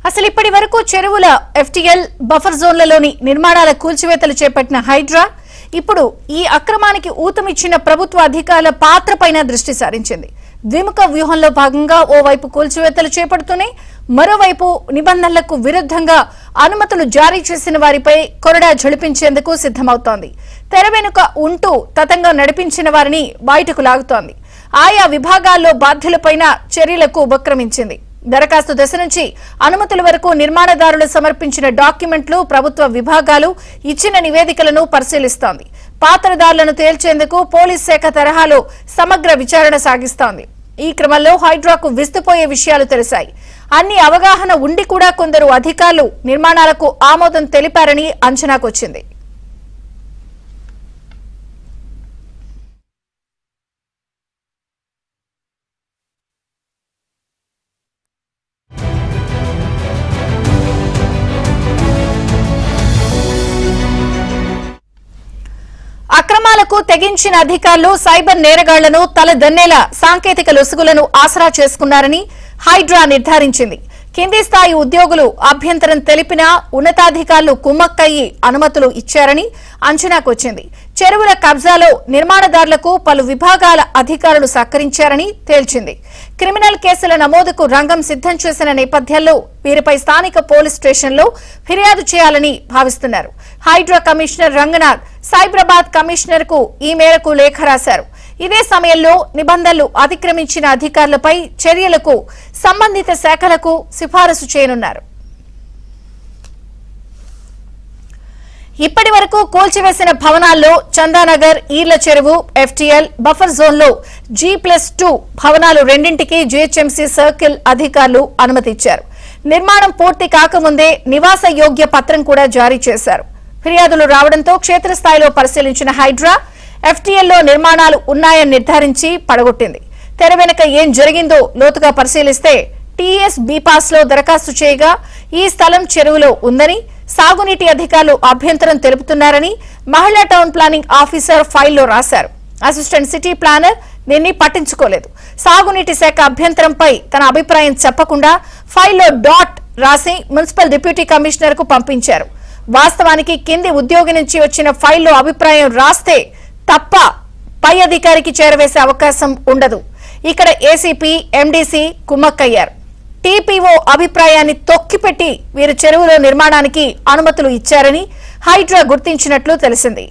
అసలు ఇప్పటి వరకు చెరువుల ఎఫ్టీఎల్ బఫర్ జోన్లలోని నిర్మాణాల కూల్చివేతలు చేపట్టిన హైడ్రా ఇప్పుడు ఈ అక్రమానికి ఊతమిచ్చిన ప్రభుత్వ అధికారుల పాత్రపైన దృష్టి సారించింది. ద్విముఖ వ్యూహంలో భాగంగా ఓవైపు కూల్చివేతలు చేపడుతూనే మరోవైపు నిబంధనలకు విరుద్ధంగా అనుమతులు జారీ చేసిన వారిపై కొరడా ఝళిపించేందుకు సిద్ధమవుతోంది. తెర వెనుక ఉంటూ తతంగం నడిపించిన వారిని బయటకు లాగుతోంది. ఆయా విభాగాల్లో బాధ్యులపైన చర్యలకు ఉపక్రమించింది. దరఖాస్తు దశ నుంచి అనుమతుల వరకు నిర్మాణదారులు సమర్పించిన డాక్యుమెంట్లు, ప్రభుత్వ విభాగాలు ఇచ్చిన నివేదికలను పరిశీలిస్తోంది. పాత్రదారులను తేల్చేందుకు పోలీస్ శాఖ తరహాలో సమగ్ర విచారణ సాగిస్తోంది. ఈ క్రమంలో హైడ్రాకు విస్తుపోయే విషయాలు తెలిసాయి. అన్ని అవగాహన ఉండి కూడా కొందరు అధికారులు నిర్మాణాలకు ఆమోదం తెలిపారని అంచనాకొచ్చింది. అక్రమాలకు తెగించిన అధికారులు సైబర్ నేరగాళ్లను తలదన్నేలా సాంకేతిక లొసుగులను ఆసరా చేసుకున్నారని హైడ్రా నిర్ధారించింది. కింది స్థాయి ఉద్యోగులు అభ్యంతరం తెలిపినా ఉన్నతాధికారులు కుమ్మక్కయ్యి అనుమతులు ఇచ్చారని అంచనాకొచ్చింది. చెరువుల కబ్జాలో నిర్మాణదారులకు పలు విభాగాల అధికారులు సహకరించారని తేల్చింది. క్రిమినల్ కేసుల నమోదుకు రంగం సిద్ధం చేసిన నేపథ్యంలో వీరిపై స్థానిక పోలీస్ స్టేషన్లో ఫిర్యాదు చేయాలని భావిస్తున్నారు. హైడ్రా కమిషనర్ రంగనాథ్ సైబరాబాద్ కమిషనర్ కు ఈ మేరకు లేఖ రాశారు. ఇదే సమయంలో నిబంధనలు అతిక్రమించిన అధికారులపై చర్యలకు సంబంధిత శాఖలకు సిఫారసు చేయనున్నారు. ఇప్పటి వరకు కూల్చివేసిన భవనాల్లో చందానగర్, ఈర్ల చెరువు, ఎఫ్టీఎల్ బఫర్ జోన్లో G+2 భవనాలు రెండింటికి జీహెచ్ఎంసీ సర్కిల్ అధికారులు అనుమతిచ్చారు. నిర్మాణం పూర్తి కాకముందే నివాస యోగ్య పత్రం కూడా జారీ చేశారు. ఫిర్యాదులు రావడంతో క్షేత్రస్థాయిలో పరిశీలించిన హైడ్రా ఎఫ్టీఎల్లో నిర్మాణాలు ఉన్నాయని నిర్ధారించి పడగొట్టింది. తెర వెనుక ఏం జరిగిందో లోతుగా పరిశీలిస్తే టీఎస్ బీపాస్ లో దరఖాస్తు చేయగా ఈ స్థలం చెరువులో ఉందని సాగునీటి అధికారులు అభ్యంతరం తెలుపుతున్నారని మహిళా టౌన్ ప్లానింగ్ ఆఫీసర్ ఫైల్లో రాశారు. అసిస్టెంట్ సిటీ ప్లానర్ దీన్ని పట్టించుకోలేదు. సాగునీటి శాఖ అభ్యంతరంపై తన అభిప్రాయం చెప్పకుండా ఫైల్లో డాట్ రాసి మున్సిపల్ డిప్యూటీ కమిషనర్ కు పంపించారు. వాస్తవానికి కింది ఉద్యోగి నుంచి వచ్చిన ఫైల్లో అభిప్రాయం రాస్తే తప్ప పై అధికారికి చేరవేసే అవకాశం ఉండదు. ఇక్కడ ఏసీపీ, ఎండీసీ కుమ్మక్కయ్యారు. టీపీఓ అభిప్రాయాన్ని తొక్కిపెట్టి వీరు చెరువులో నిర్మాణానికి అనుమతులు ఇచ్చారని హైడ్రా గుర్తించినట్లు తెలిసింది.